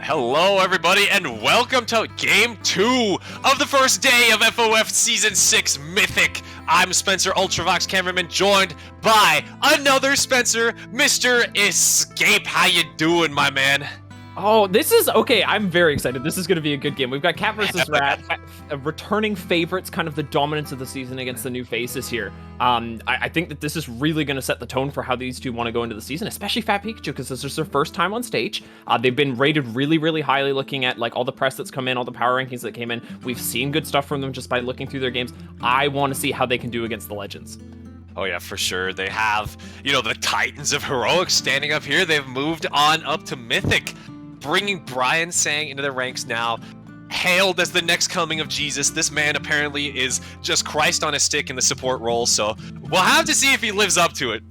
Hello, everybody, and welcome to Game 2 of the first day of FOF Season 6 Mythic. I'm Spencer Ultravox Cameraman, joined by another Spencer, Mr. Escape. How you doing, my man? Oh, this is okay. I'm very excited. This is going to be a good game. We've got Cat versus Rat, returning favorites, kind of the dominance of the season against the new faces here. I think that this is really going to set the tone for how these two want to go into the season, especially Fat Pikachu, because this is their first time on stage. They've been rated really, really highly, looking at like all the press that's come in, all the power rankings that came in. We've seen good stuff from them just by looking through their games. I want to see how they can do against the Legends. Oh yeah, for sure. They have, the Titans of Heroics standing up here. They've moved on up to Mythic, bringing Brian Sang into the ranks now, hailed as the next coming of Jesus. This man apparently is just Christ on a stick in the support role, so we'll have to see if he lives up to it.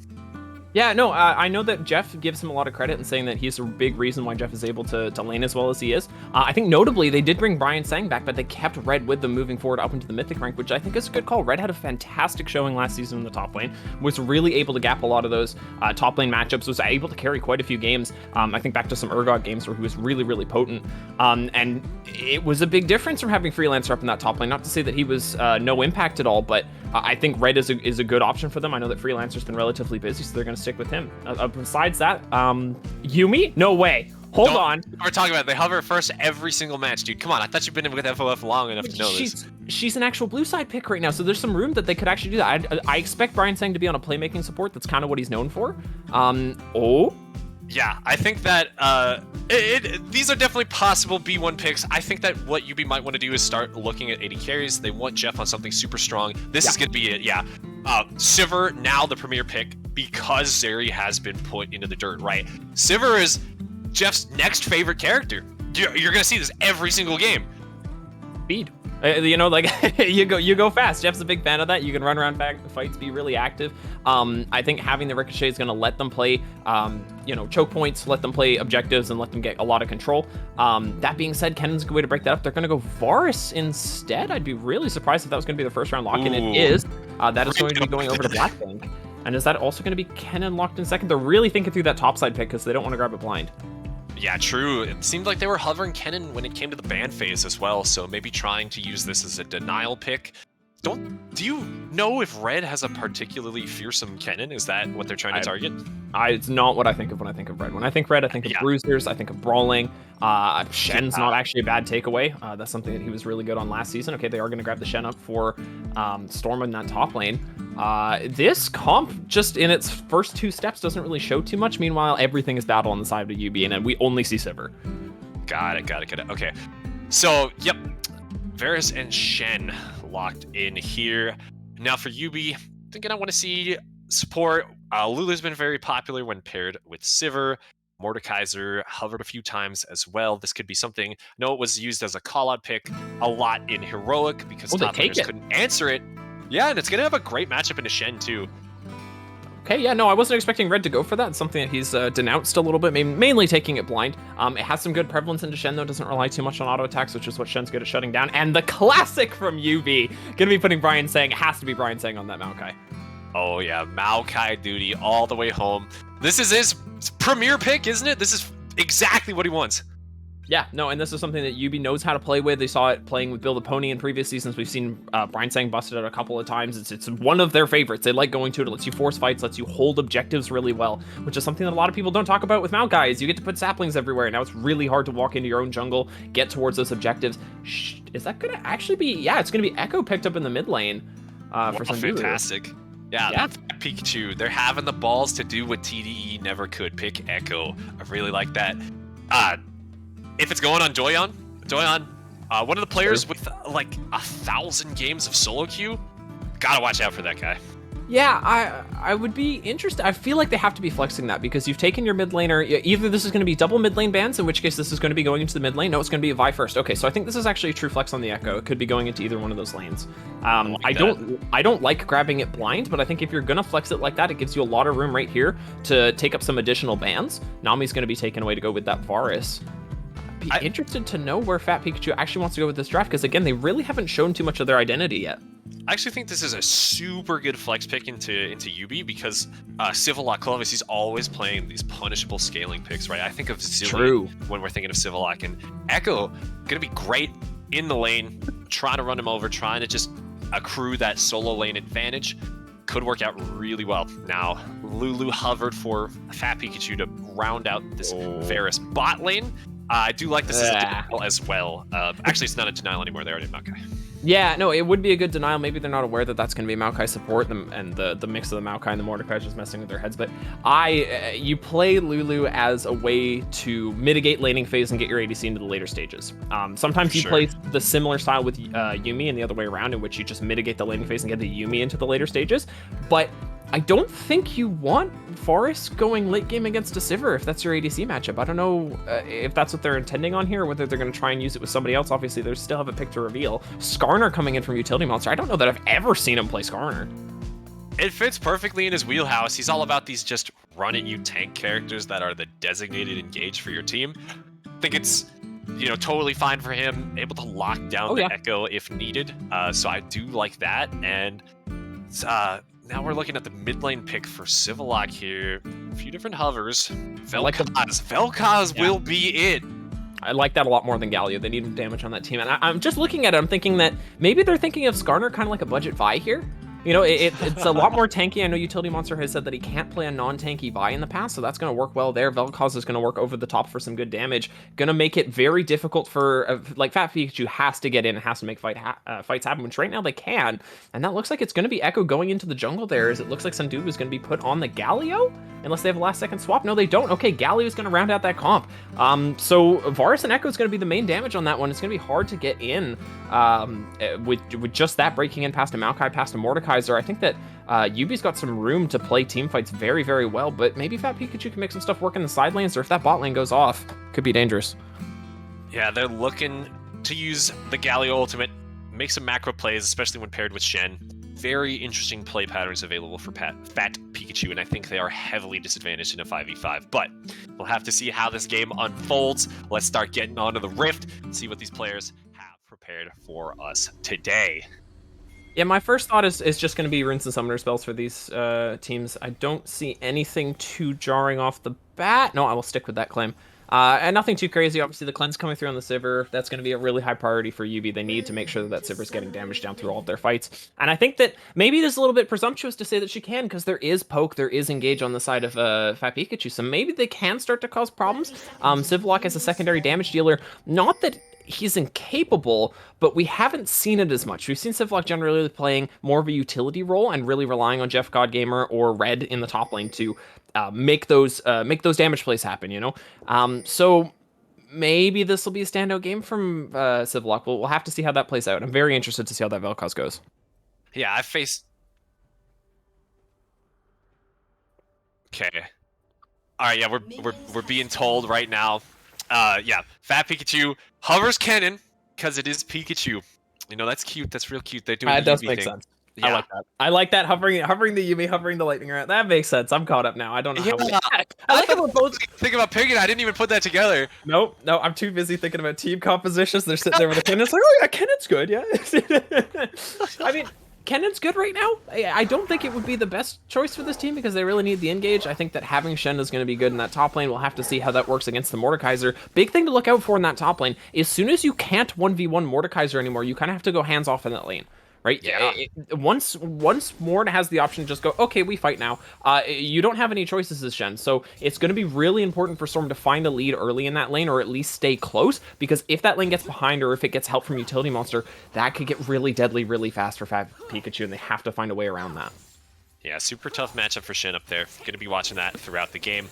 Yeah, no, I know that Jeff gives him a lot of credit in saying that he's a big reason why Jeff is able to lane as well as he is. I think notably, they did bring Brian Sang back, but they kept Red with them moving forward up into the Mythic rank, which I think is a good call. Red had a fantastic showing last season in the top lane, was really able to gap a lot of those top lane matchups, was able to carry quite a few games. I think back to some Urgot games where he was really, really potent. And it was a big difference from having Freelancer up in that top lane. Not to say that he was no impact at all, but I think Red is a good option for them. I know that Freelancer's been relatively busy, so they're going to stick with him. Besides that, Yumi? No way. Hold on. We're talking about they hover first every single match, dude. Come on, I thought you've been in with FOF long enough to know this. She's an actual blue side pick right now, so there's some room that they could actually do that. I expect Brian Sang to be on a playmaking support. That's kind of what he's known for. Yeah, I think that these are definitely possible B1 picks. I think that what YUBI might want to do is start looking at AD carries. They want Jeff on something super strong. This is going to be it, yeah. Sivir, now the premier pick, because Zeri has been put into the dirt, right? Sivir is Jeff's next favorite character. You're going to see this every single game. Speed. You know, like you go fast. Jeff's a big fan of that. You can run around back fights, be really active. I think having the Ricochet is going to let them play, choke points, let them play objectives, and let them get a lot of control. That being said, Kennen's a good way to break that up. They're going to go Varus instead. I'd be really surprised if that was going to be the first round lock, and it is. That is going to be going over to Blackbank. And is that also going to be Kennen locked in second? They're really thinking through that topside pick because they don't want to grab it blind. Yeah, true. It seemed like they were hovering Kennen when it came to the ban phase as well, so maybe trying to use this as a denial pick. Do you know if Red has a particularly fearsome Kennen? Is that what they're trying to target? It's not what I think of when I think of Red. When I think Red, I think of bruisers, I think of brawling. Shen's not actually a bad takeaway. That's something that he was really good on last season. Okay, they are going to grab the Shen up for Storm in that top lane. This comp, just in its first two steps, doesn't really show too much. Meanwhile, everything is battle on the side of YUBI, and we only see Sivir. Got it. Okay. So, yep. Varus and Shen locked in here. Now for YUBI, thinking I want to see support. Lulu's been very popular when paired with Sivir. Mordekaiser hovered a few times as well. This could be something. No, it was used as a call-out pick a lot in Heroic because top players couldn't answer it. Yeah, and it's going to have a great matchup into Shen too. Okay, yeah, no, I wasn't expecting Red to go for that. It's something that he's denounced a little bit, mainly taking it blind. It has some good prevalence into Shen, though. Doesn't rely too much on auto attacks, which is what Shen's good at shutting down. And the classic from YUBI, gonna be putting Brian Sang. It has to be Brian Sang on that Maokai. Oh yeah, Maokai duty all the way home. This is his premier pick, isn't it? This is exactly what he wants. Yeah, no, and this is something that YUBI knows how to play with. They saw it playing with Bill the Pony in previous seasons. We've seen Brian Sang busted out a couple of times. It's one of their favorites. They like going to it. It lets you force fights, lets you hold objectives really well, which is something that a lot of people don't talk about with Maokai, is you get to put saplings everywhere. Now it's really hard to walk into your own jungle, get towards those objectives. Is that going to actually be... Yeah, it's going to be Echo picked up in the mid lane for some fantastic. Yeah, that's Pikachu. They're having the balls to do what TDE never could. Pick Echo. I really like that. If it's going on Joyon, one of the players with like 1,000 games of solo queue, gotta watch out for that guy. Yeah, I would be interested. I feel like they have to be flexing that because you've taken your mid laner. Either this is going to be double mid lane bans, in which case this is going to be going into the mid lane. No, it's going to be a Vi first. Okay, so I think this is actually a true flex on the Echo. It could be going into either one of those lanes. I don't like grabbing it blind, but I think if you're going to flex it like that, it gives you a lot of room right here to take up some additional bans. Nami's going to be taken away to go with that Varus. Be interested to know where Fat Pikachu actually wants to go with this draft, because again, they really haven't shown too much of their identity yet. I actually think this is a super good flex pick into YUBI because Civillock Clovis, he's always playing these punishable scaling picks, right? I think of Zillion when we're thinking of Civillock, and Echo gonna be great in the lane, trying to run him over, trying to just accrue that solo lane advantage. Could work out really well. Now, Lulu hovered for Fat Pikachu to round out this Varus bot lane. I do like this as a denial as well. Actually, it's not a denial anymore. They already have Maokai. Yeah, no, it would be a good denial. Maybe they're not aware that that's going to be Maokai support, and the mix of the Maokai and the Mordecai is just messing with their heads. But you play Lulu as a way to mitigate laning phase and get your ADC into the later stages. Sometimes you play the similar style with Yumi and the other way around, in which you just mitigate the laning phase and get the Yumi into the later stages. But I don't think you want Forest going late game against a Sivir if that's your ADC matchup. I don't know if that's what they're intending on here, or whether they're going to try and use it with somebody else. Obviously, they still have a pick to reveal. Skarner coming in from Utility Monster. I don't know that I've ever seen him play Skarner. It fits perfectly in his wheelhouse. He's all about these just run at you tank characters that are the designated engage for your team, I think it's, you know, totally fine for him, able to lock down the Echo if needed. So I do like that. And now we're looking at the mid lane pick for Civillock here. A few different hovers. Vel'Koz will be it. I like that a lot more than Galio. They need damage on that team. And I'm just looking at it, I'm thinking that maybe they're thinking of Skarner kind of like a budget Vi here. You know, it's a lot more tanky. I know Utility Monster has said that he can't play a non-tanky Vi in the past, so that's going to work well there. Vel'Koz is going to work over the top for some good damage. Going to make it very difficult for, like, Fat Pikachu has to get in and has to make fights happen, which right now they can. And that looks like it's going to be Echo going into the jungle there, as it looks like Sundubu is going to be put on the Galio, unless they have a last-second swap. No, they don't. Okay, Galio is going to round out that comp. So Varus and Echo is going to be the main damage on that one. It's going to be hard to get in with just that breaking in past a Maokai, past a Mordekaiser. I think that YUBI's got some room to play team fights very, very well, but maybe Fat Pikachu can make some stuff work in the side lanes, or if that bot lane goes off, could be dangerous. Yeah, they're looking to use the Galio ultimate, make some macro plays, especially when paired with Shen. Very interesting play patterns available for Fat Pikachu, and I think they are heavily disadvantaged in a 5v5, but we'll have to see how this game unfolds. Let's start getting onto the Rift and see what these players have prepared for us today. Yeah, my first thought is just going to be Rinse and Summoner spells for these teams. I don't see anything too jarring off the bat. No, I will stick with that claim. And nothing too crazy. Obviously, the cleanse coming through on the Sivir, that's going to be a really high priority for YUBI. They need to make sure that Sivir's getting damage down through all of their fights. And I think that maybe this is a little bit presumptuous to say that she can, because there is poke, there is engage on the side of Fat Pikachu. So maybe they can start to cause problems. Civillock as a secondary damage dealer, not that he's incapable, but we haven't seen it as much. We've seen Civillock generally playing more of a utility role and really relying on Jeff Godgamer or Red in the top lane to make those damage plays happen, you know? So maybe this will be a standout game from Civillock. We'll have to see how that plays out. I'm very interested to see how that Vel'Koz goes. Yeah, I faced... Okay. Alright, yeah, we're being told right now. Yeah, Fat Pikachu hovers cannon because it is Pikachu. You know, that's cute. That's real cute. They're doing that does make sense. Yeah. I like that. I like that hovering the YUBI, hovering the lightning around. That makes sense. I'm caught up now. I don't know how. I like how we're both thinking about picking. I didn't even put that together. Nope. No, I'm too busy thinking about team compositions. They're sitting there with a cannon. It's like, oh yeah, cannon's good. Yeah. I mean, cannon's good right now. I don't think it would be the best choice for this team because they really need the engage. I think that having Shen is going to be good in that top lane. We'll have to see how that works against the Mordekaiser. Big thing to look out for in that top lane. As soon as you can't 1v1 Mordekaiser anymore, you kind of have to go hands off in that lane. Right? Yeah. Once Mord has the option to just go, okay, we fight now. You don't have any choices as Shen. So it's going to be really important for Storm to find a lead early in that lane, or at least stay close, because if that lane gets behind, or if it gets help from Utility Monster, that could get really deadly really fast for Fat Pikachu, and they have to find a way around that. Yeah, super tough matchup for Shen up there. Going to be watching that throughout the game.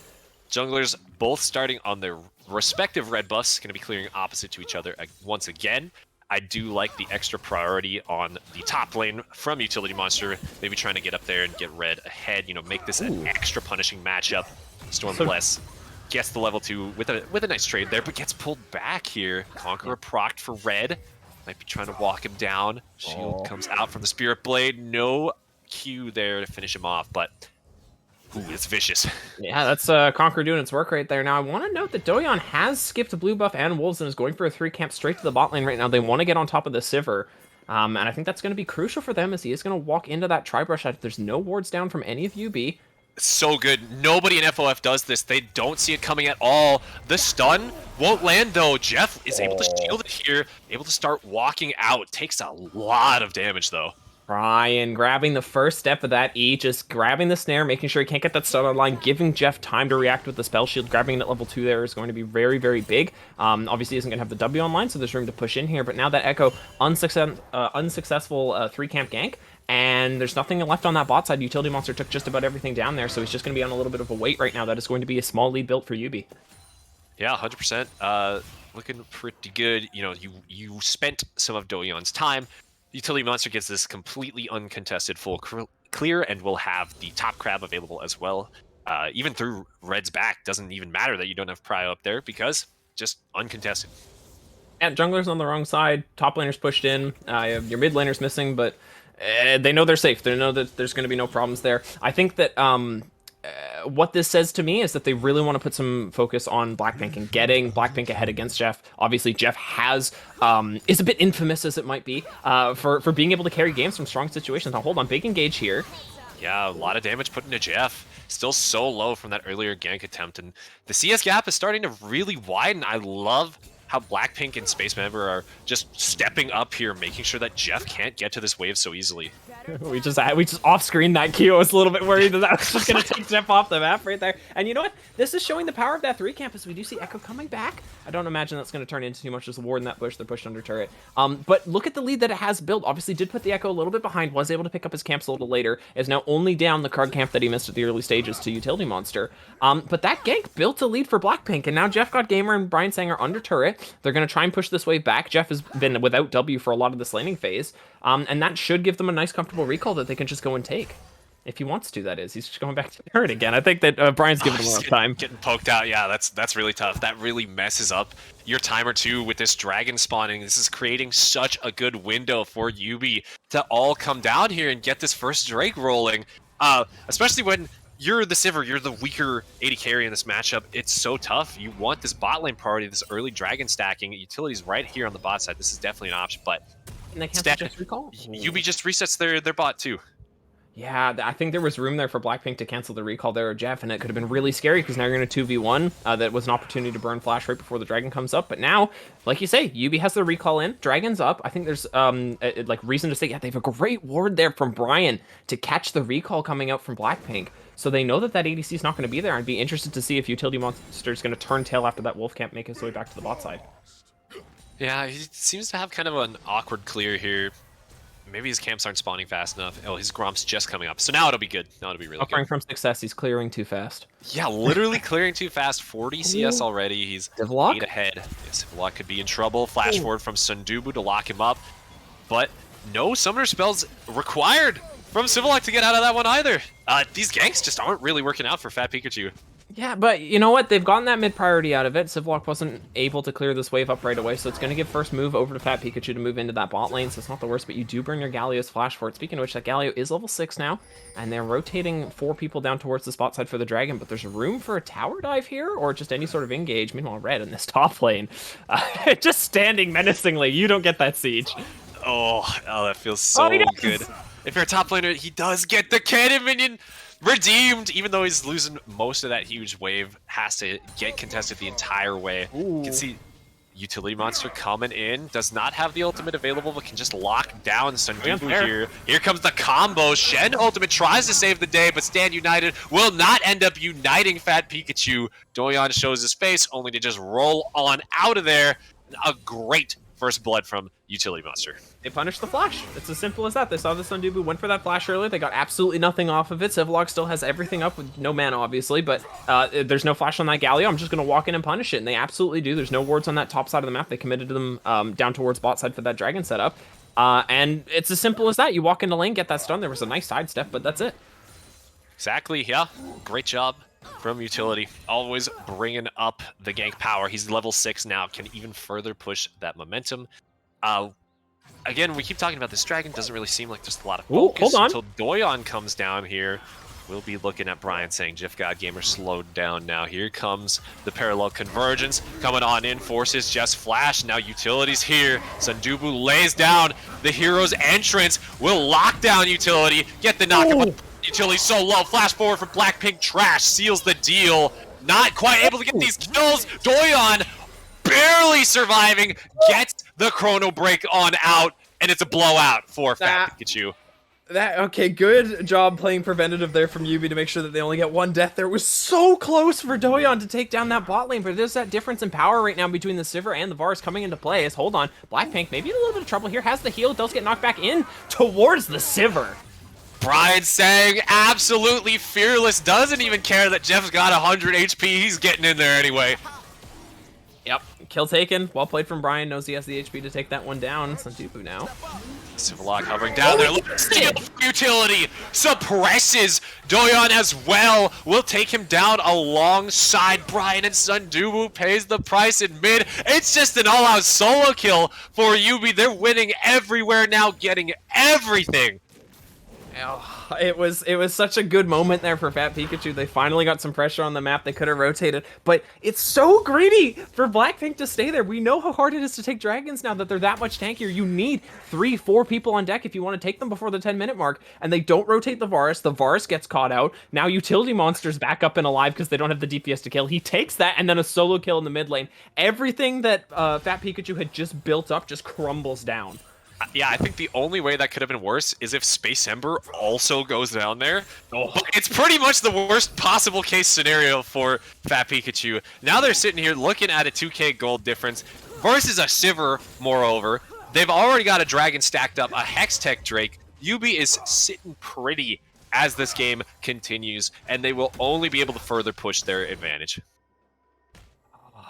Junglers both starting on their respective red buffs, going to be clearing opposite to each other once again. I do like the extra priority on the top lane from Utility Monster, maybe trying to get up there and get red ahead, you know, make this an extra punishing matchup. Stormbless gets the level 2 with a nice trade there, but gets pulled back here. Conqueror procced for red. Might be trying to walk him down. Shield comes out from the Spirit Blade. No Q there to finish him off, but ooh, it's vicious. Yeah, that's Conquer doing its work right there. Now, I want to note that Doyon has skipped blue buff and wolves and is going for a 3 camp straight to the bot lane right now. They want to get on top of the Sivir. And I think that's going to be crucial for them, as he is going to walk into that tri-brush. There's no wards down from any of YUBI. So good. Nobody in FOF does this. They don't see it coming at all. The stun won't land, though. Jeff is able to shield it here, able to start walking out. Takes a lot of damage, though. Ryan grabbing the first step of that E, just grabbing the snare, making sure he can't get that stun online, giving Jeff time to react with the spell shield. Grabbing it at level 2 there is going to be very, very big. Obviously, he isn't going to have the W online, so there's room to push in here. But now that Echo, unsuccessful 3 camp gank, and there's nothing left on that bot side. Utility Monster took just about everything down there, so he's just going to be on a little bit of a wait right now. That is going to be a small lead built for YUBI. Yeah, 100%. Looking pretty good. You know, you spent some of Doyon's time. Utility Monster gets this completely uncontested full clear, and will have the top crab available as well. Even through Red's back, doesn't even matter that you don't have Prio up there, because just uncontested. And Jungler's on the wrong side, top laner's pushed in, your mid laner's missing, but they know they're safe. They know that there's going to be no problems there. I think that what this says to me is that they really want to put some focus on Blackpink and getting Blackpink ahead against Jeff. Obviously, Jeff is a bit infamous as it might be for being able to carry games from strong situations. Now, hold on, big engage here. Yeah, a lot of damage put into Jeff. Still so low from that earlier gank attempt, and the CS gap is starting to really widen. I love how Blackpink and Space Member are just stepping up here, making sure that Jeff can't get to this wave so easily. We just off-screen that Q. I was a little bit worried that was just going to take Jeff off the map right there. And you know what? This is showing the power of that 3 campus. We do see Echo coming back. I don't imagine that's going to turn into too much just a ward in that bush. They're pushed under turret. But look at the lead that it has built. Obviously did put the Echo a little bit behind, was able to pick up his camps a little later, is now only down the card camp that he missed at the early stages to Utility Monster. But that gank built a lead for Blackpink, and now Jeff God Gamer and Brian Sang are under turret. They're going to try and push this wave back. Jeff has been without W for a lot of this laning phase, and that should give them a nice comfortable recall that they can just go and take. If he wants to, that is. He's just going back to turret again. I think that Brian's giving him a lot of time. Getting poked out, yeah, that's really tough. That really messes up your timer too with this dragon spawning. This is creating such a good window for YUBI to all come down here and get this first Drake rolling. Especially when you're the Sivir, you're the weaker AD carry in this matchup. It's so tough. You want this bot lane priority, this early dragon stacking. Utilities right here on the bot side. This is definitely an option, but and they can't just recall? YUBI just resets their bot too. Yeah, I think there was room there for Blackpink to cancel the recall there of Jeff, and it could have been really scary because now you're in a 2v1. That was an opportunity to burn flash right before the dragon comes up. But now, like you say, YUBI has the recall in, dragon's up. I think there's like reason to say, yeah, they have a great ward there from Brian to catch the recall coming out from Blackpink. So they know that ADC is not going to be there. I'd be interested to see if Utility Monster is going to turn tail after that wolf camp, make his way back to the bot side. Yeah, he seems to have kind of an awkward clear here. Maybe his camps aren't spawning fast enough. Oh, his Gromp's just coming up. So now it'll be good. Now it'll be really Suffering good. from success, he's clearing too fast. Yeah, literally clearing too fast. 40 CS already. He's 8 ahead. Yes, Civillock could be in trouble. Flash forward from Sundubu to lock him up. But no summoner spells required from Civillock to get out of that one either. These ganks just aren't really working out for Fat Pikachu. Yeah, but you know what? They've gotten that mid priority out of it. Civillock wasn't able to clear this wave up right away, so it's going to give first move over to Fat Pikachu to move into that bot lane, so it's not the worst, but you do burn your Galio's flash for it. Speaking of which, that Galio is level 6 now, and they're rotating 4 people down towards the spot side for the dragon, but there's room for a tower dive here, or just any sort of engage. Meanwhile, Red in this top lane, just standing menacingly. You don't get that siege. Oh, that feels so good. If you're a top laner, he does get the cannon minion redeemed, even though he's losing most of that huge wave. Has to get contested the entire way. You can see Utility Monster coming in, does not have the ultimate available, but can just lock down Sundubu here. Here comes the combo. Shen ultimate tries to save the day, but Stand United will not end up uniting Fat Pikachu. Doyon shows his face, only to just roll on out of there. A great first blood from Utility Monster. They punished the flash. It's as simple as that. They saw the Sundubu, went for that flash earlier. They got absolutely nothing off of it. Civillock still has everything up with no mana, obviously, but there's no flash on that Galio. I'm just going to walk in and punish it, and they absolutely do. There's no wards on that top side of the map. They committed to them down towards bot side for that dragon setup, and it's as simple as that. You walk into lane, get that stun. There was a nice sidestep, but that's it. Exactly, yeah. Great job from Utility. Always bringing up the gank power. He's level 6 now, can even further push that momentum. Again, we keep talking about this dragon. Doesn't really seem like just a lot of focus until Doyon comes down here. We'll be looking at Brian saying, Jeff God Gamer slowed down now. Here comes the parallel convergence coming on in, forces just flash. Now Utility's here. Sundubu lays down the hero's entrance. Will lock down Utility, get the knockup. Utility so low. Flash forward from Blackpink. Trash seals the deal. Not quite able to get these kills. Doyon barely surviving. Gets the chrono break on out. And it's a blowout for Fat Pikachu. Okay, good job playing preventative there from YUBI to make sure that they only get 1 death there. It was so close for Doyon to take down that bot lane, but there's that difference in power right now between the Sivir and the Varus coming into play. As hold on, Blackpink maybe in a little bit of trouble here, has the heal, does get knocked back in towards the Sivir. Brian saying absolutely fearless, doesn't even care that Jeff's got 100 HP, he's getting in there anyway. Yep, kill taken, well played from Brian, knows he has the HP to take that one down. Sundubu now. Civillock hovering down there, steal Utility, suppresses Doyon as well, will take him down alongside Brian, and Sundubu pays the price in mid. It's just an all-out solo kill for YUBI. They're winning everywhere now, getting everything. Oh, it was such a good moment there for Fat Pikachu. They finally got some pressure on the map. They could have rotated, but it's so greedy for Blackpink to stay there. We know how hard it is to take dragons now that they're that much tankier. You need 3-4 people on deck if you want to take them before the 10-minute mark, and they don't rotate the Varus. The Varus gets caught out. Now Utility Monster's back up and alive because they don't have the DPS to kill. He takes that, and then a solo kill in the mid lane. Everything that Fat Pikachu had just built up just crumbles down. Yeah, I think the only way that could have been worse is if Space Ember also goes down there. Oh. But it's pretty much the worst possible case scenario for Fat Pikachu. Now they're sitting here looking at a 2k gold difference versus a Sivir, moreover. They've already got a dragon stacked up, a Hextech Drake. YUBI is sitting pretty as this game continues, and they will only be able to further push their advantage.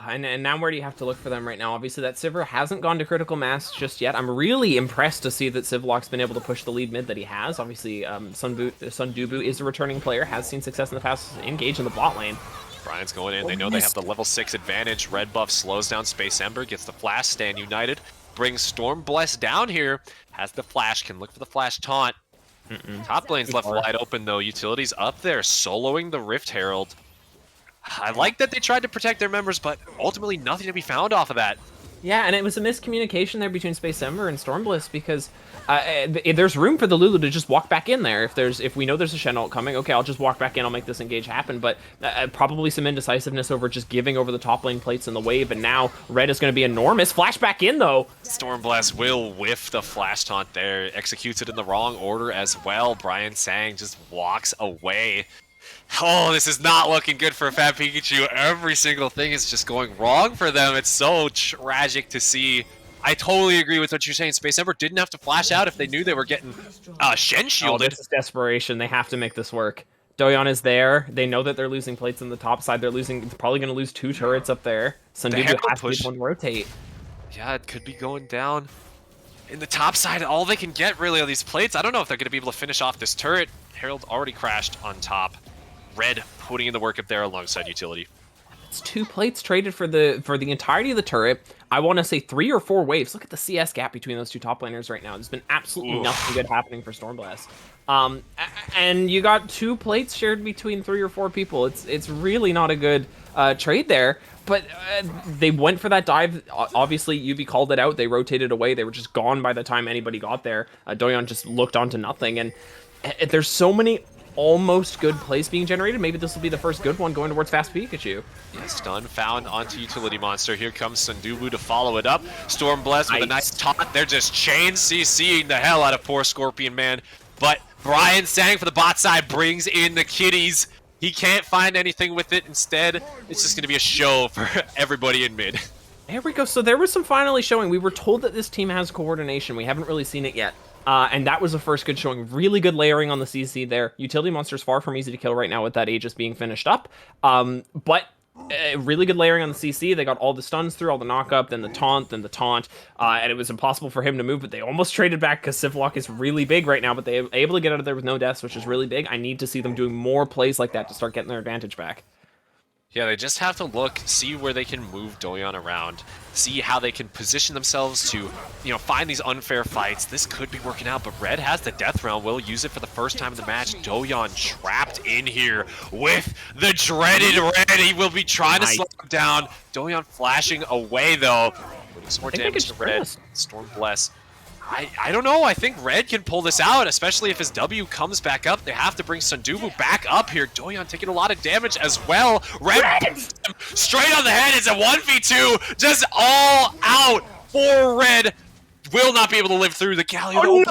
And now where do you have to look for them right now? Obviously, that Sivir hasn't gone to critical mass just yet. I'm really impressed to see that Sivlock's been able to push the lead mid that he has. Obviously, Sundubu is a returning player, has seen success in the past, engaged in the bot lane. Brian's going in. They know they have the level 6 advantage. Red buff slows down Space Ember, gets the flash, stand united, brings Storm Bless down here, has the flash, can look for the flash taunt. Top lane's left wide open though. Utility's up there, soloing the Rift Herald. I like that they tried to protect their members, but ultimately nothing to be found off of that. Yeah, and it was a miscommunication there between Space Ember and Stormbliss because there's room for the Lulu to just walk back in there. If we know there's a Shen ult coming, okay, I'll just walk back in, I'll make this engage happen. But probably some indecisiveness over just giving over the top lane plates in the wave, and now Red is going to be enormous. Flash back in, though. Stormblast will whiff the flash taunt there, executes it in the wrong order as well. Brian Sang just walks away. Oh, this is not looking good for Fat Pikachu. Every single thing is just going wrong for them. It's so tragic to see. I totally agree with what you're saying. Space Ember didn't have to flash out if they knew they were getting Shen shielded. Oh, this is desperation. They have to make this work. Doyon is there. They know that they're losing plates on the top side. They're probably going to lose 2 turrets up there. Sundubu has to be one rotate. Yeah, it could be going down. In the top side, all they can get really are these plates. I don't know if they're going to be able to finish off this turret. Herald already crashed on top. Red putting in the work up there alongside Utility. It's 2 plates traded for the entirety of the turret. I want to say 3 or 4 waves. Look at the CS gap between those 2 top laners right now. There's been absolutely nothing good happening for Stormblast. And you got 2 plates shared between 3 or 4 people. It's really not a good trade there. But they went for that dive. Obviously, YUBI called it out. They rotated away. They were just gone by the time anybody got there. Doyon just looked onto nothing. And there's so many almost good plays being generated. Maybe this will be the first good one going towards Fast Pikachu. Yeah, stun found onto Utility Monster. Here comes Sundubu to follow it up. Stormbless with a nice taunt. They're just chain CCing the hell out of poor Scorpion Man. But Brian Sang for the bot side brings in the kitties. He can't find anything with it. Instead, it's just going to be a show for everybody in mid. There we go. So there was some finally showing. We were told that this team has coordination. We haven't really seen it yet. And that was the first good showing. Really good layering on the CC there. Utility Monster's far from easy to kill right now with that Aegis being finished up. But really good layering on the CC. They got all the stuns through, all the knock-up, then the taunt, and it was impossible for him to move, but they almost traded back because Sivlock is really big right now, but they were able to get out of there with no deaths, which is really big. I need to see them doing more plays like that to start getting their advantage back. Yeah, they just have to look, see where they can move Doyon around, see how they can position themselves to, find these unfair fights. This could be working out, but Red has the Death Realm, will use it for the first time in the match. Doyon trapped in here with the dreaded Red. He will be trying to slow him down. Doyon flashing away, though. Putting some more damage to Red. Stormbless. I don't know. I think Red can pull this out, especially if his W comes back up. They have to bring Sundubu back up here. Doyon taking a lot of damage as well. Red straight on the head. It's a 1v2. Just all out for Red. Will not be able to live through the Galio.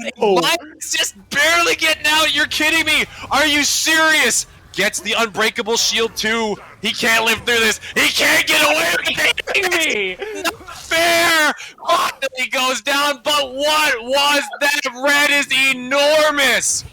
It's just barely getting out. You're kidding me. Are you serious? Gets the unbreakable shield too. He can't live through this. He can't get away with it. Not fair. Finally goes down, but what was that? Red is enormous.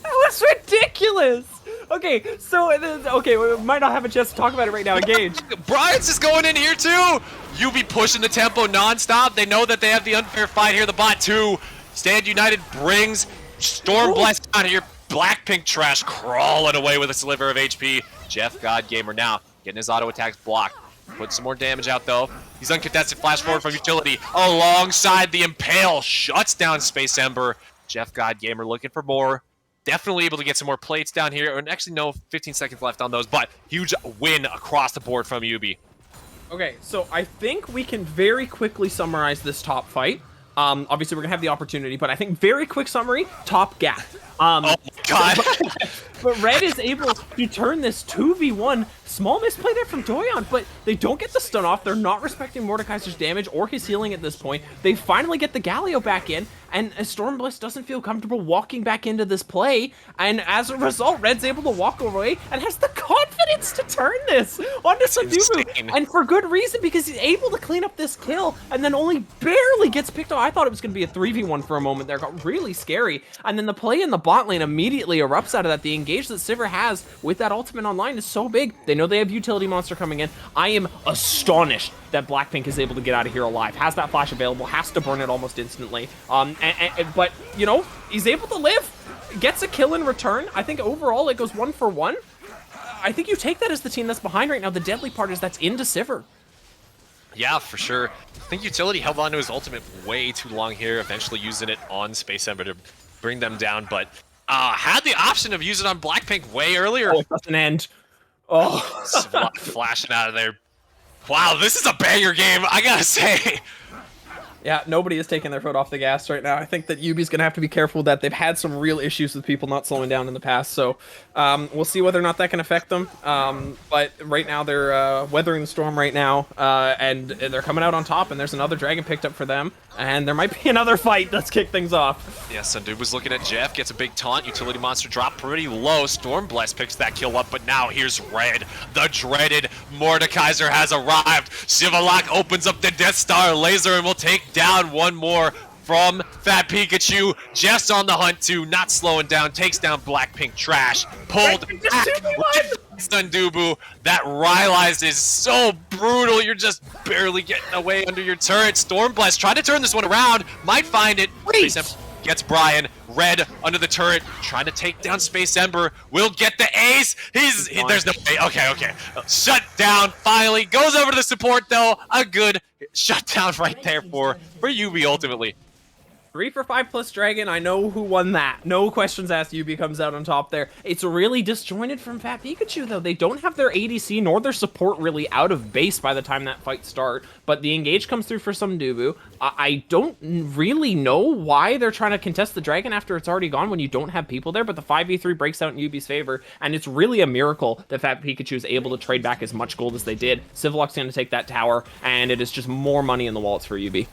That was ridiculous. Okay, so we might not have a chance to talk about it right now. Engage. Brian's just going in here too. YUBI pushing the tempo nonstop. They know that they have the unfair fight here. The bot too. Stand United brings Stormblast down here. Blackpink trash crawling away with a sliver of HP. Jeff Godgamer now getting his auto attacks blocked. Put some more damage out though. He's uncontested. Flash forward from Utility alongside the Impale. Shuts down Space Ember. Jeff Godgamer looking for more. definitely able to get some more plates down here. And actually, no, 15 seconds left on those, but huge win across the board from YUBI. Okay, so I think we can very quickly summarize this top fight. Obviously, we're going to have the opportunity, but I think very quick summary, top gap. Oh my god. But Red is able to turn this 2v1. Small misplay there from Doyon, but they don't get the stun off. They're not respecting Mordekaiser's damage or his healing at this point. They finally get the Galio back in, and Stormbliss doesn't feel comfortable walking back into this play, and as a result, Red's able to walk away and has the confidence to turn this onto Sandubu, and for good reason, because he's able to clean up this kill, and then only barely gets picked off. I thought it was going to be a 3v1 for a moment there. Got really scary, and then the play in the bot lane immediately erupts out of that. The engage that Sivir has with that ultimate online is so big. They know they have utility monster coming in. I am astonished that Blackpink is able to get out of here alive. Has that flash available, has to burn it almost instantly. But, you know, he's able to live, gets a kill in return. I think overall it goes 1 for 1. I think you take that as the team that's behind right now. The deadly part is that's into Sivir. Yeah, for sure. I think utility held on to his ultimate way too long here, eventually using it on Space Ember to bring them down, but had the option of using it on Blackpink way earlier. Oh, it doesn't end. Oh. Flashing out of there. Wow, this is a banger game, I gotta say. Yeah, nobody is taking their foot off the gas right now. I think that YUBI's going to have to be careful that they've had some real issues with people not slowing down in the past, so we'll see whether or not that can affect them. But right now, they're weathering the storm right now, and they're coming out on top, and there's another dragon picked up for them, and there might be another fight. Let's kick things off. Yeah, Sandu was looking at Jeff, gets a big taunt, utility monster drop pretty low, Stormbless picks that kill up, but now here's Red. The dreaded Mordekaiser has arrived. Shivalak opens up the Death Star laser and will take down one more from Fat Pikachu, just on the hunt too, not slowing down, takes down Blackpink Trash, pulled back, Sundubu. That Rylai's is so brutal, you're just barely getting away under your turret. Stormblast trying to turn this one around, might find it. Gets Brian. Red under the turret, trying to take down Space Ember. Will get the ace. There's no way. Okay. Shut down. Finally goes over to the support though. A good shutdown right there for YUBI ultimately. 3 for 5 plus Dragon. I know who won that. No questions asked. YUBI comes out on top there. It's really disjointed from Fat Pikachu, though. They don't have their ADC nor their support really out of base by the time that fight starts. But the engage comes through for some Dubu. I don't really know why they're trying to contest the Dragon after it's already gone when you don't have people there. But the 5v3 breaks out in YUBI's favor. And it's really a miracle that Fat Pikachu is able to trade back as much gold as they did. Civiloc's going to take that tower. And it is just more money in the wallets for YUBI.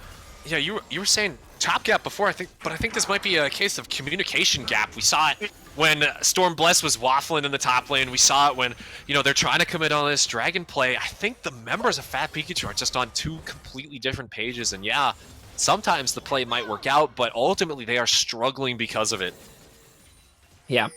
Yeah, you were saying top gap before, but I think this might be a case of communication gap. We saw it when Stormbless was waffling in the top lane. We saw it when, they're trying to commit on this dragon play. I think the members of Fat Pikachu are just on two completely different pages, and yeah, sometimes the play might work out, but ultimately they are struggling because of it. Yeah,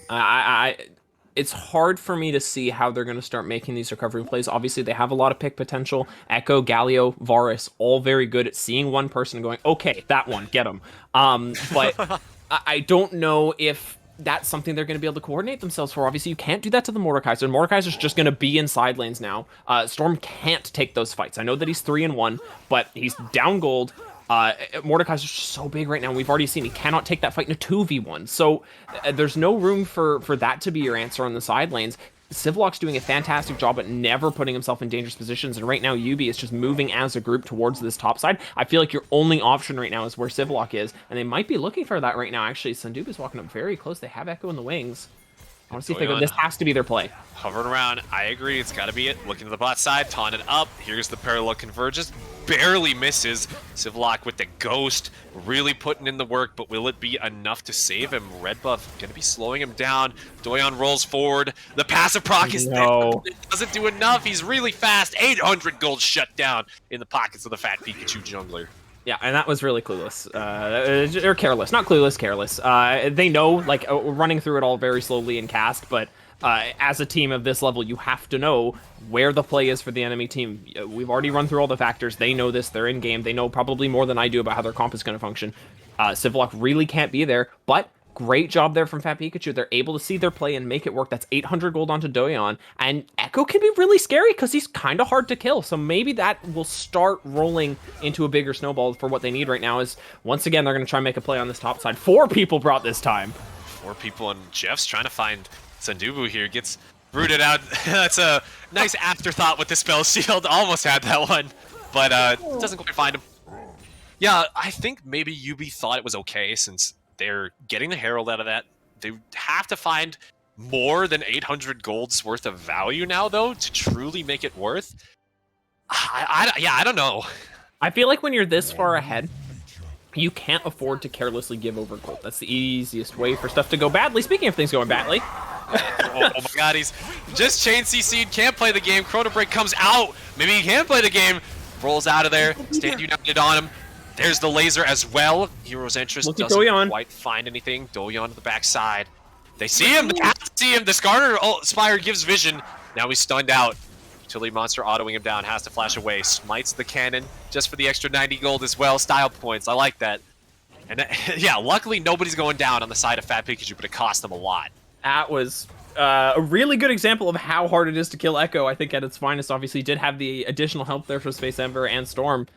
it's hard for me to see how they're going to start making these recovery plays. Obviously, they have a lot of pick potential. Echo, Galio, Varus, all very good at seeing one person and going, okay, that one, get him. But I don't know if that's something they're going to be able to coordinate themselves for. Obviously, you can't do that to the Mordekaiser. Mordekaiser's just going to be in side lanes now. Storm can't take those fights. I know that he's 3-1, but he's down gold. Mordekaiser's just so big right now. We've already seen he cannot take that fight in a 2v1. So there's no room for that to be your answer on the side lanes. Civiloc's doing a fantastic job at never putting himself in dangerous positions, and right now YUBI is just moving as a group towards this top side. I feel like your only option right now is where Civiloc is, and they might be looking for that right now. Actually, Sanduba's walking up very close. They have Echo in the wings. I want to see if they go. This has to be their play. Hovering around. I agree. It's got to be it. Looking to the bot side. Taunted up. Here's the parallel converges. Barely misses. Civiloc with the ghost. Really putting in the work, but will it be enough to save him? Red buff going to be slowing him down. Doyon rolls forward. The passive proc is there. It doesn't do enough. He's really fast. 800 gold shut down in the pockets of the Fat Pikachu jungler. Yeah, and that was really clueless. Or careless. Not clueless, careless. They know, like, running through it all very slowly in cast, but as a team of this level, you have to know where the play is for the enemy team. We've already run through all the factors. They know this. They're in-game. They know probably more than I do about how their comp is going to function. Civiloc really can't be there, but great job there from Fat Pikachu. They're able to see their play and make it work. That's 800 gold onto Doyon. And Echo can be really scary because he's kind of hard to kill. So maybe that will start rolling into a bigger snowball for what they need right now is, once again, they're going to try and make a play on this top side. 4 people brought this time. 4 people on Jeff's trying to find Sandubu here. Gets rooted out. That's a nice afterthought with the spell shield. Almost had that one, but doesn't quite find him. Yeah, I think maybe YUBI thought it was okay since they're getting the Herald out of that. They have to find more than 800 gold's worth of value now, though, to truly make it worth. I don't know. I feel like when you're this far ahead, you can't afford to carelessly give over gold. That's the easiest way for stuff to go badly. Speaking of things going badly. Oh my god, he's just chain CC'd, can't play the game. Chrono Break comes out. Maybe he can play the game. Rolls out of there. Stand United on him. There's the laser as well. Hero's Interest doesn't quite find anything. Doyon to the backside. They see him. They have to see him. The Skarner Spire gives vision. Now he's stunned out. Utility Monster autoing him down. Has to flash away. Smites the cannon just for the extra 90 gold as well. Style points. I like that. And yeah, luckily nobody's going down on the side of Fat Pikachu, but it cost them a lot. That was a really good example of how hard it is to kill Echo. I think at its finest, obviously, did have the additional help there from Space Ember and Storm,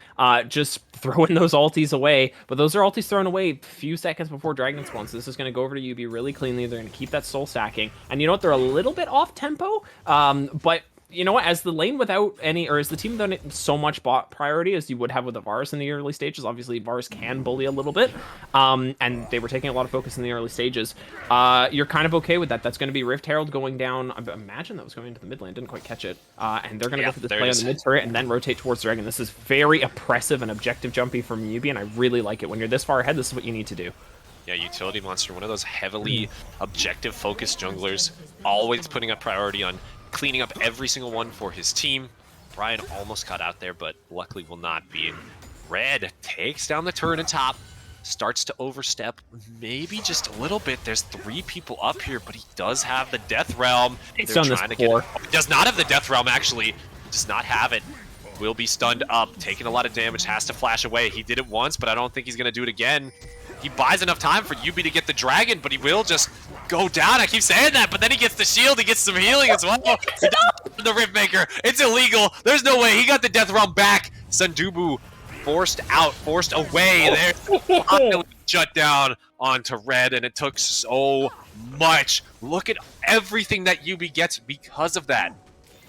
just throwing those ultis away. But those are ultis thrown away a few seconds before Dragon spawn, so this is going to go over to YUBI really cleanly. They're going to keep that soul stacking. And you know what? They're a little bit off tempo, but you know what? As the lane without any, or as the team without so much bot priority as you would have with the Varus in the early stages, obviously Varus can bully a little bit, and they were taking a lot of focus in the early stages. You're kind of okay with that. That's going to be Rift Herald going down. I imagine that was going into the mid lane. Didn't quite catch it. And they're going to go for this play on the mid turret and then rotate towards Dragon. This is very oppressive and objective jumpy from YUBI, and I really like it. When you're this far ahead, this is what you need to do. Yeah, Utility Monster, one of those heavily objective-focused junglers, always putting up priority on cleaning up every single one for his team. Brian almost got out there, but luckily will not be. Red takes down the turret on top, starts to overstep, maybe just a little bit. There's 3 people up here, but he does have the Death Realm. It's on this floor. He does not have the Death Realm, actually. He does not have it. Will be stunned up, taking a lot of damage, has to flash away. He did it once, but I don't think he's going to do it again. He buys enough time for YUBI to get the dragon, but he will just go down. I keep saying that, but then he gets the shield, he gets some healing as well. The Riftmaker, it's illegal. There's no way. He got the Death Realm back. Sandubu forced out, forced away. There, shut down onto Red, and it took so much. Look at everything that YUBI gets because of that.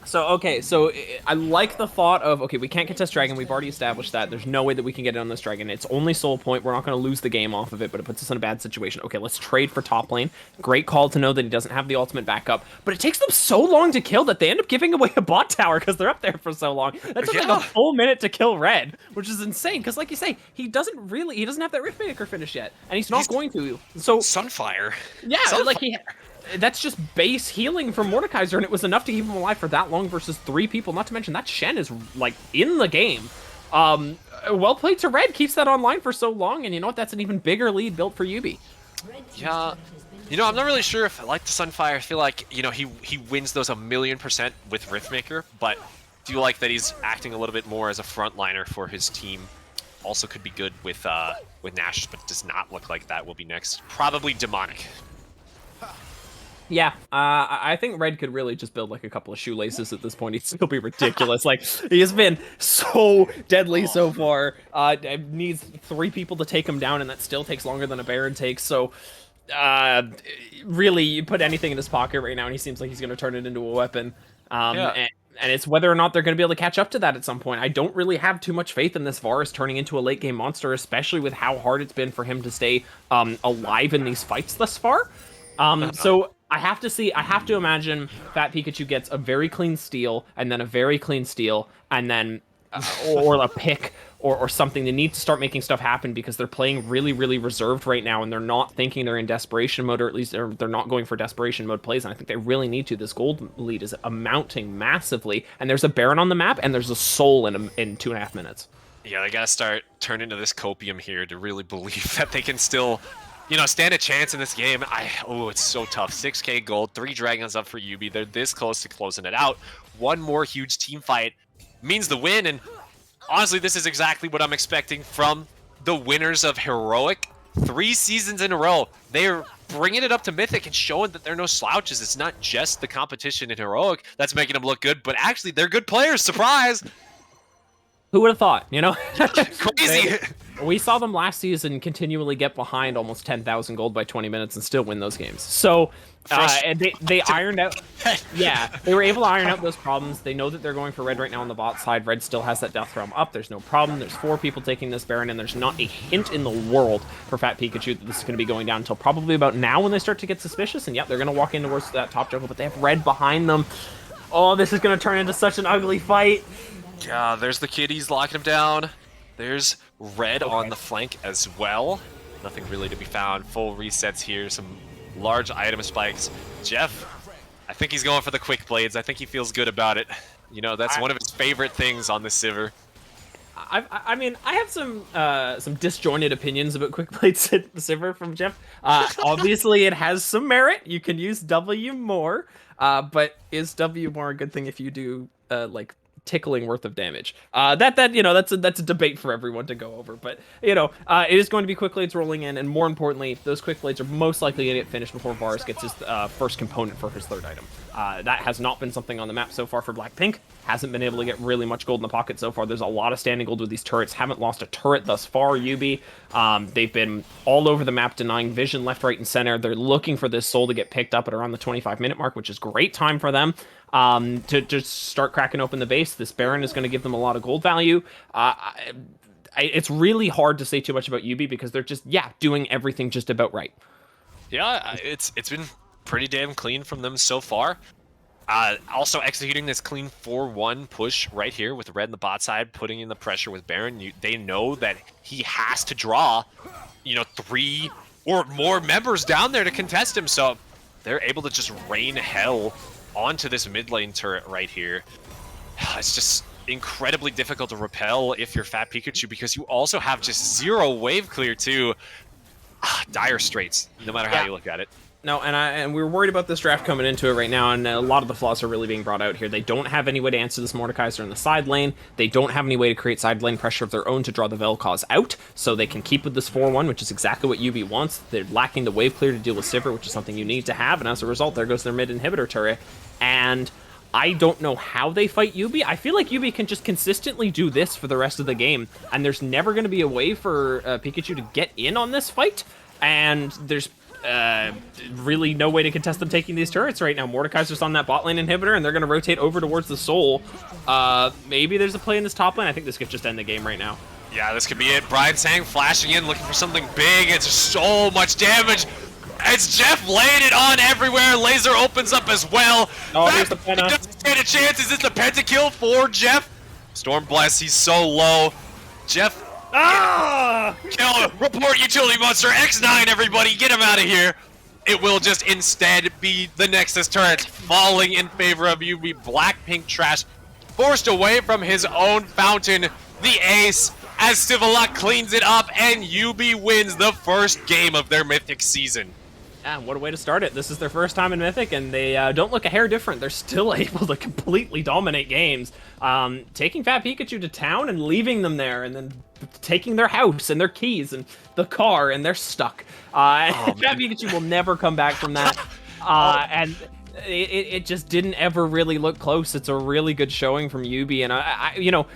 So, okay, so I like the thought of, okay, we can't contest Dragon. We've already established that. There's no way that we can get it on this Dragon. It's only soul point. We're not going to lose the game off of it, but it puts us in a bad situation. Okay, let's trade for top lane. Great call to know that he doesn't have the ultimate backup, but it takes them so long to kill that they end up giving away a bot tower because they're up there for so long. That took like a full minute to kill Red, which is insane because, like you say, he doesn't have that Riftmaker finish yet, and he's not going to. So Sunfire. Yeah, Sunfire. Like that's just base healing from Mordekaiser, and it was enough to keep him alive for that long versus 3 people. Not to mention that Shen is like in the game. Well played to Red, keeps that online for so long, and you know what? That's an even bigger lead built for YUBI. Yeah, you know, I'm not really sure if I like the Sunfire. I feel like, you know, he wins those 1,000,000% with Riftmaker, but I feel like that he's acting a little bit more as a frontliner for his team. Also could be good with Nash, but does not look like that will be next. Probably Demonic. Yeah, I think Red could really just build like a couple of shoelaces at this point. He'd still be ridiculous. Like, he has been so deadly so far. Needs 3 people to take him down, and that still takes longer than a Baron takes. So, really, you put anything in his pocket right now, and he seems like he's going to turn it into a weapon. And it's whether or not they're going to be able to catch up to that at some point. I don't really have too much faith in this Varus turning into a late-game monster, especially with how hard it's been for him to stay alive in these fights thus far. So I have to imagine Fat Pikachu gets a very clean steal, and then a very clean steal, and then, or a pick, or something. They need to start making stuff happen because they're playing really, really reserved right now, and they're not thinking they're in desperation mode, or at least they're not going for desperation mode plays, and I think they really need to. This gold lead is amounting massively, and there's a Baron on the map, and there's a Soul in 2.5 minutes. Yeah, they gotta start turning to this copium here to really believe that they can still, you know, stand a chance in this game. It's so tough. 6k gold, 3 dragons up for YUBI. They're this close to closing it out. One more huge team fight means the win, and honestly, this is exactly what I'm expecting from the winners of Heroic. 3 seasons in a row. They're bringing it up to Mythic and showing that they're no slouches. It's not just the competition in Heroic that's making them look good, but actually they're good players. Surprise! Who would have thought, you know? Crazy. We saw them last season continually get behind almost 10,000 gold by 20 minutes and still win those games. So, and they ironed out. Yeah, they were able to iron out those problems. They know that they're going for red right now on the bot side. Red still has that Death Realm up. There's no problem. There's 4 people taking this Baron, and there's not a hint in the world for Fat Pikachu that this is going to be going down until probably about now when they start to get suspicious. And yep, they're going to walk in towards that top jungle, but they have red behind them. Oh, this is going to turn into such an ugly fight. Yeah, there's the kitties locking him down. There's red on the flank as well. Nothing really to be found. Full resets here. Some large item spikes. Jeff, I think he's going for the quick blades. I think he feels good about it. You know, that's one of his favorite things on this Sivir. I mean, I have some disjointed opinions about quick blades Sivir from Jeff. Obviously, it has some merit. You can use W more, but is W more a good thing if you do like tickling worth of damage? That you know, that's a debate for everyone to go over. But you know, it is going to be quick blades rolling in, and more importantly, those quick blades are most likely going to get finished before Varus gets his first component for his 3rd item. That has not been something on the map so far for Blackpink. Hasn't been able to get really much gold in the pocket so far. There's a lot of standing gold with these turrets. Haven't lost a turret thus far, YUBI. They've been all over the map denying vision left, right, and center. They're looking for this soul to get picked up at around the 25-minute mark, which is great time for them to just start cracking open the base. This Baron is going to give them a lot of gold value. It's really hard to say too much about YUBI because they're just, doing everything just about right. Yeah, it's been pretty damn clean from them so far. Also executing this clean 4-1 push right here with red in the bot side, putting in the pressure with Baron. They know that he has to draw, you know, 3 or more members down there to contest him, so they're able to just rain hell onto this mid lane turret right here. It's just incredibly difficult to repel if you're Fat Pikachu because you also have just 0 wave clear too. Dire straits, no matter how you look at it. No, and we were worried about this draft coming into it right now, and a lot of the flaws are really being brought out here. They don't have any way to answer this Mordekaiser in the side lane. They don't have any way to create side lane pressure of their own to draw the Vel'Koz out, so they can keep with this 4-1, which is exactly what YUBI wants. They're lacking the wave clear to deal with Sivir, which is something you need to have, and as a result, there goes their mid inhibitor turret. And I don't know how they fight YUBI. I feel like YUBI can just consistently do this for the rest of the game, and there's never going to be a way for Pikachu to get in on this fight, and there's really no way to contest them taking these turrets right now. Mordekaiser's on that bot lane inhibitor, and they're going to rotate over towards the soul. Maybe there's a play in this top lane. I think this could just end the game right now. Yeah, this could be it. Brian Sang flashing in, looking for something big. It's so much damage. It's Jeff laying it on everywhere. Laser opens up as well. Oh, here's the Penta. Doesn't stand a chance. Is this the pentakill for Jeff? Stormblast, he's so low. Jeff. Kill, report utility monster, X9, everybody, get him out of here. It will just instead be the Nexus turret falling in favor of YUBI. Blackpink trash forced away from his own fountain. The ace as Civilak cleans it up and YUBI wins the first game of their Mythic season. Yeah, what a way to start it. This is their first time in Mythic, and they don't look a hair different. They're still able to completely dominate games. Taking Fat Pikachu to town and leaving them there, and then taking their house and their keys and the car, and they're stuck. Fat Pikachu will never come back from that. And it just didn't ever really look close. It's a really good showing from YUBI, and you know,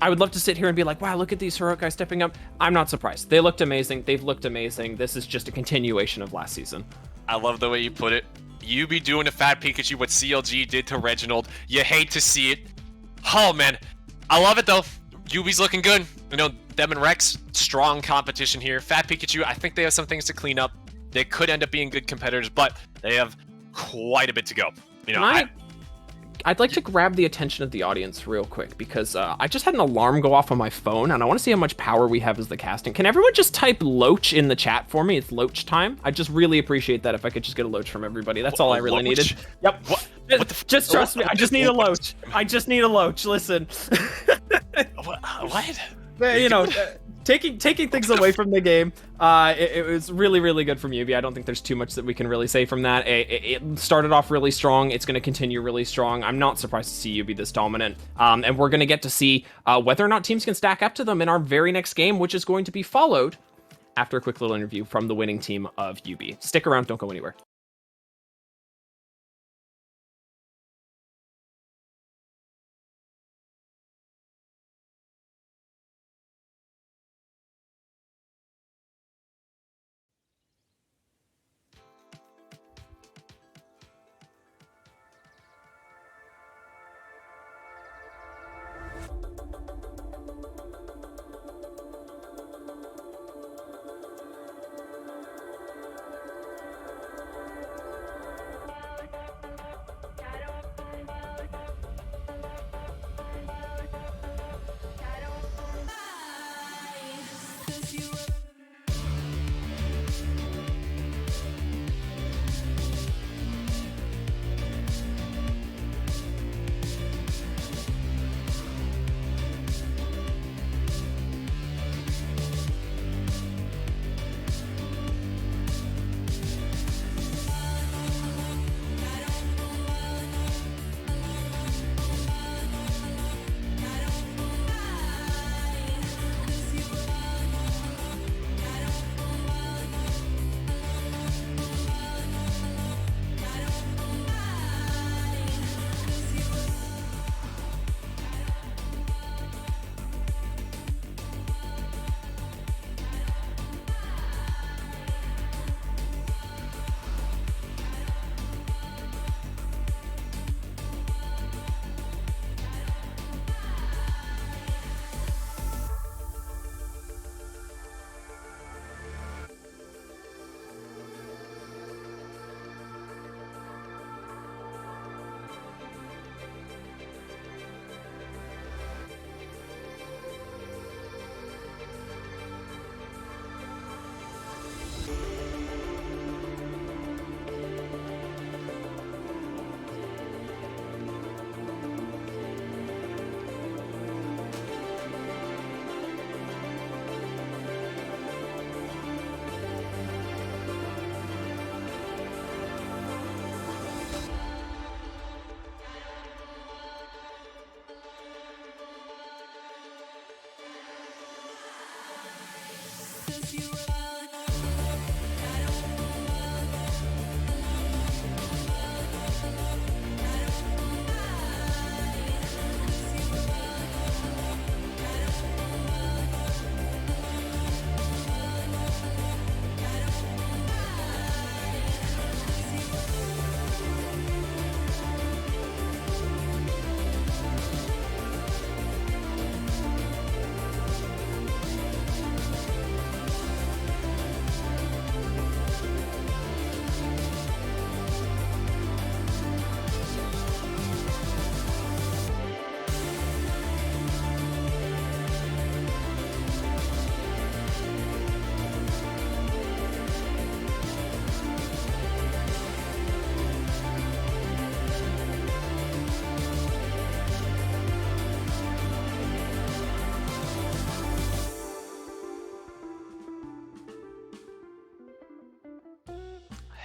I would love to sit here and be like, wow, look at these heroic guys stepping up. I'm not surprised. They looked amazing. They've looked amazing. This is just a continuation of last season. I love the way you put it. YUBI doing to Fat Pikachu what CLG did to Reginald. You hate to see it. Oh, man. I love it, though. YUBI's looking good. You know, them and Rex, strong competition here. Fat Pikachu, I think they have some things to clean up. They could end up being good competitors, but they have quite a bit to go. You know, I'd like to grab the attention of the audience real quick because I just had an alarm go off on my phone and I want to see how much power we have as the casting. Can everyone just type Loach in the chat for me? It's Loach time. I just really appreciate that if I could just get a Loach from everybody. That's all I really needed. Yep. Just trust me. I just need a Loach. I just need a Loach. Listen. What? You know, taking things away from the game, it was really, really good from YUBI. I don't think there's too much that we can really say from that. It started off really strong. It's going to continue really strong. I'm not surprised to see YUBI this dominant. And we're going to get to see whether or not teams can stack up to them in our very next game, which is going to be followed after a quick little interview from the winning team of YUBI. Stick around. Don't go anywhere.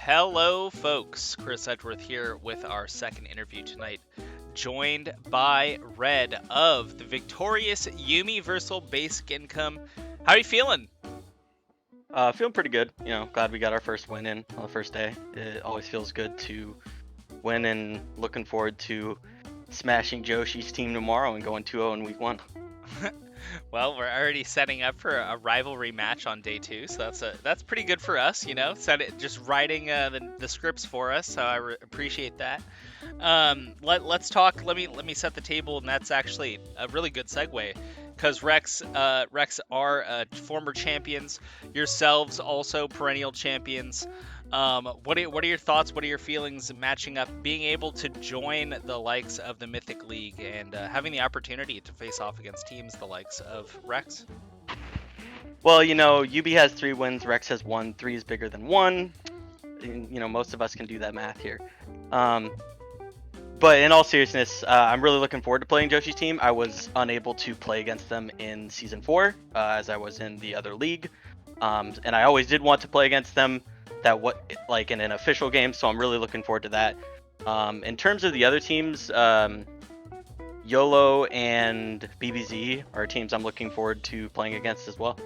Hello, folks. Chris Edgeworth here with our second interview tonight, joined by Red of the victorious Universal Basic Income. How are you feeling? Feeling pretty good. You know, glad we got our first win in on the first day. It always feels good to win, and looking forward to smashing Joshi's team tomorrow and going 2-0 in week 1. Well, we're already setting up for a rivalry match on day 2, so that's pretty good for us. You know, just writing the scripts for us. So I appreciate that. Let's talk. Let me set the table, and that's actually a really good segue. Because Rex are former champions, yourselves also perennial champions. What are your thoughts? What are your feelings matching up, being able to join the likes of the Mythic League and having the opportunity to face off against teams the likes of Rex? Well, you know, YUBI has 3 wins, Rex has 1. 3 is bigger than 1. You know, most of us can do that math here. But in all seriousness, I'm really looking forward to playing Joshi's team. I was unable to play against them in Season 4, as I was in the other league. And I always did want to play against them like in an official game, so I'm really looking forward to that. In terms of the other teams, YOLO and BBZ are teams I'm looking forward to playing against as well.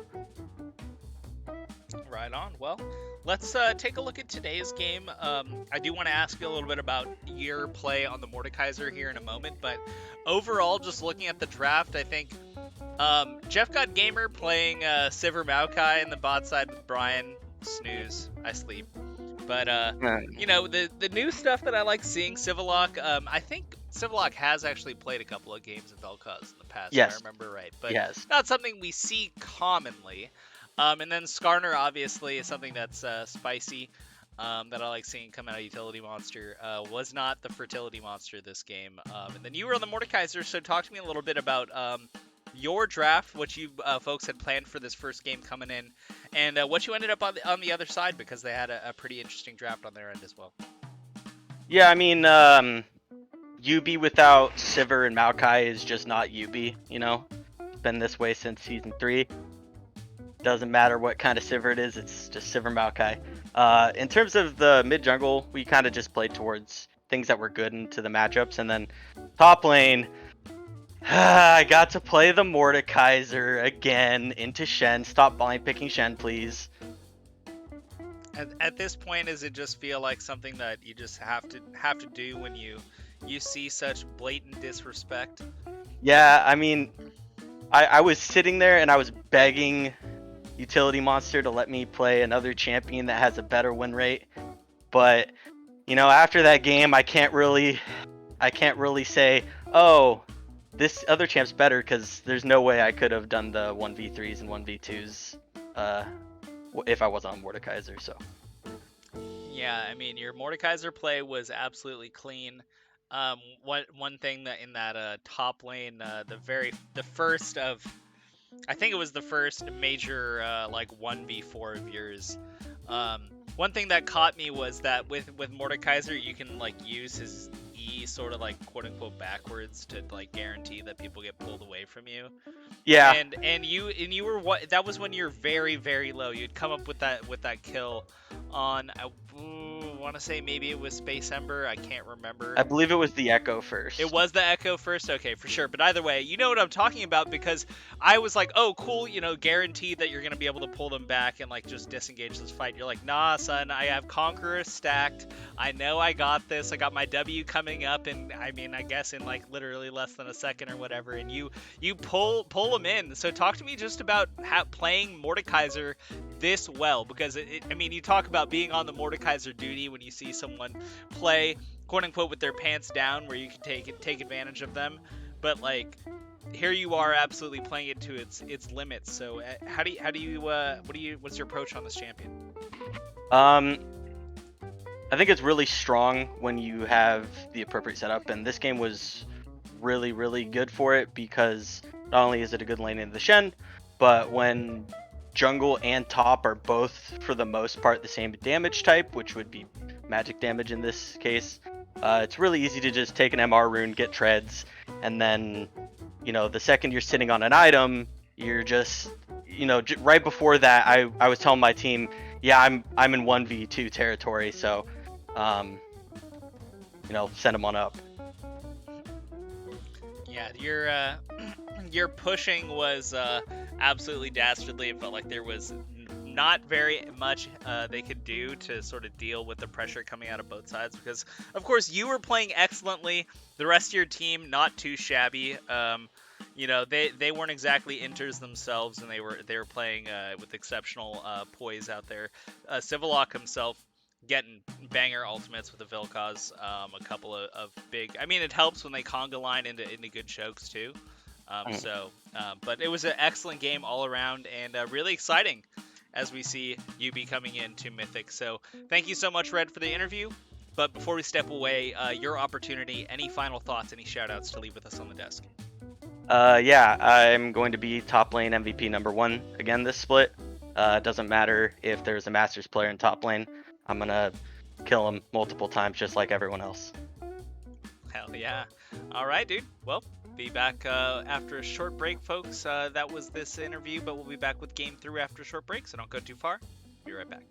Right on. Well, let's take a look at today's game. I do want to ask you a little bit about your play on the Mordekaiser here in a moment, but overall, just looking at the draft, I think Jeff Got Gamer playing Sivir Maokai in the bot side with Brian. Snooze, I sleep. But you know, the new stuff that I like seeing, Civillock, I think Civillock has actually played a couple of games of Vel'Koz in the past, yes, if I remember right, but yes, not something we see commonly. And then Skarner obviously is something that's spicy, that I like seeing come out of Utility Monster. Was not the Fertility Monster this game. And then you were on the Mordekaiser, so talk to me a little bit about your draft, what you folks had planned for this first game coming in, and what you ended up on the other side, because they had a pretty interesting draft on their end as well. Yeah, I mean, YUBI without Sivir and Maokai is just not YUBI, you know? Been this way since Season 3. Doesn't matter what kind of Sivir it is, it's just Sivir Maokai. In terms of the mid-jungle, we kind of just played towards things that were good into the matchups, and then top lane, I got to play the Mordekaiser again into Shen. Stop blind picking Shen, please. At this point, does it just feel like something that you just have to do when you see such blatant disrespect? Yeah, I mean, I was sitting there and I was begging Utility Monster to let me play another champion that has a better win rate, but you know, after that game, I can't really say, oh, this other champ's better, because there's no way I could have done the 1v3s and 1v2s if I was on Mordekaiser. So yeah, I mean, your Mordekaiser play was absolutely clean. One thing that in that top lane, the first of, I think it was the first major like 1v4 of yours. One thing that caught me was that with Mordekaiser, you can like use his E sort of like quote unquote backwards to like guarantee that people get pulled away from you. yeah, And you were what, that was when you're very, very low. You'd come up with that kill on I want to say maybe it was Space Ember. I can't remember. I believe it was the Echo first. It was the Echo first? Okay, for sure. But either way, you know what I'm talking about, because I was like, oh, cool, you know, guaranteed that you're going to be able to pull them back and, like, just disengage this fight. You're like, nah, son, I have Conqueror stacked. I know I got this. I got my W coming up, and, I mean, I guess in, like, literally less than a second or whatever, and you pull them in. So talk to me just about playing Mordekaiser this well, because, I mean, you talk about being on the Mordekaiser duty when you see someone play quote unquote with their pants down, where you can take advantage of them, but like here you are absolutely playing it to its limits. So what's your approach on this champion? I think it's really strong when you have the appropriate setup, and this game was really, really good for it, because not only is it a good lane into the Shen, but when jungle and top are both for the most part the same damage type, which would be magic damage in this case, it's really easy to just take an MR rune, get treads, and then, you know, the second you're sitting on an item, you're just, you know, right before that, I was telling my team, yeah, I'm in 1v2 territory, so, you know, send them on up. Yeah, your pushing was absolutely dastardly. It felt like there was not very much they could do to sort of deal with the pressure coming out of both sides, because of course you were playing excellently, the rest of your team not too shabby. You know, they weren't exactly inters themselves, and they were playing with exceptional poise out there. Civillock himself getting banger ultimates with the Vilcaz, a couple of big, I mean, it helps when they conga line into good chokes too. But it was an excellent game all around, and really exciting as we see YUBI coming into Mythic. So thank you so much, Red, for the interview. But before we step away, your opportunity, any final thoughts, any shout outs to leave with us on the desk? Yeah, I'm going to be top lane MVP #1 again this split. Doesn't matter if there's a Masters player in top lane. I'm going to kill him multiple times just like everyone else. Hell yeah. All right, dude. Well, be back after a short break, folks. That was this interview, but we'll be back with Game 3 after a short break, so don't go too far. Be right back.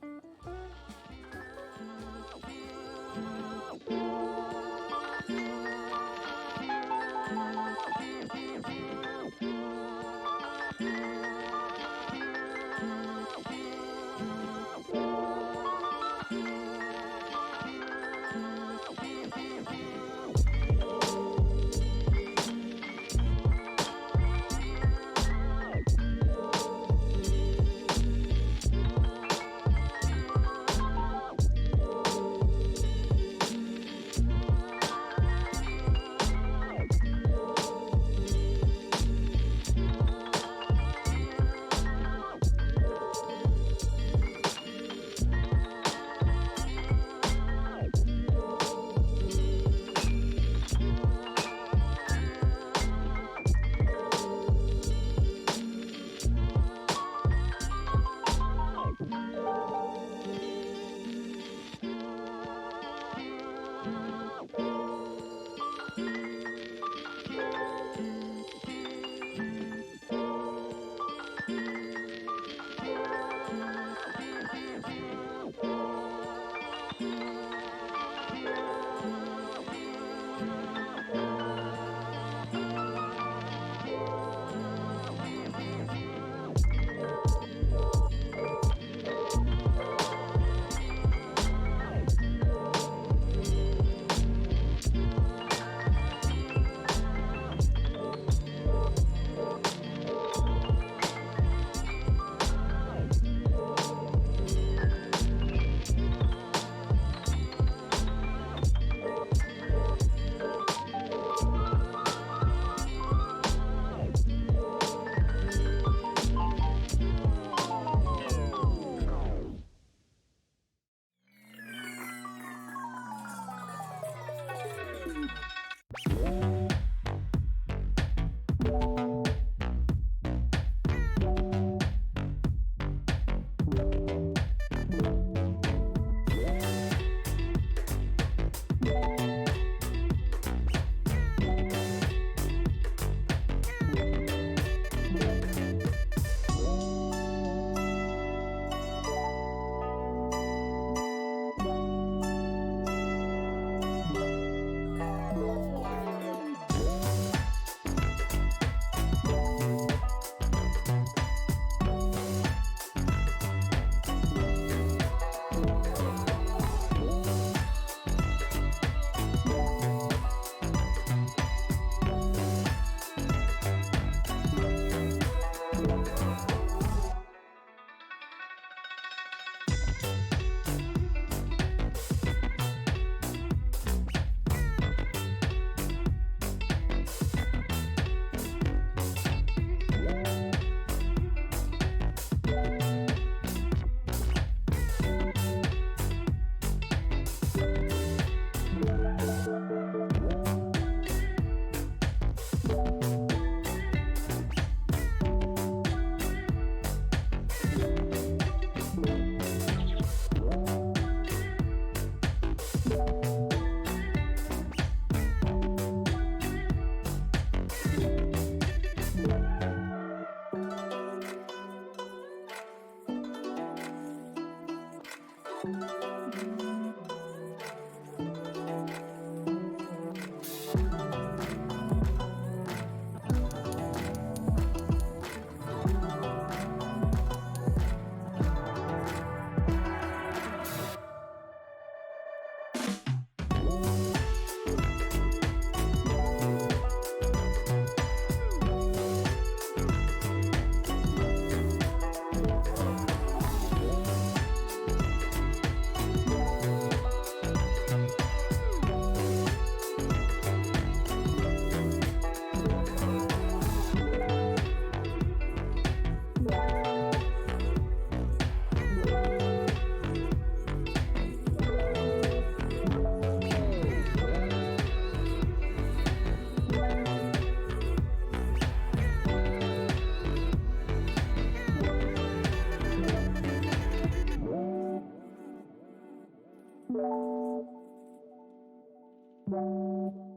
Change.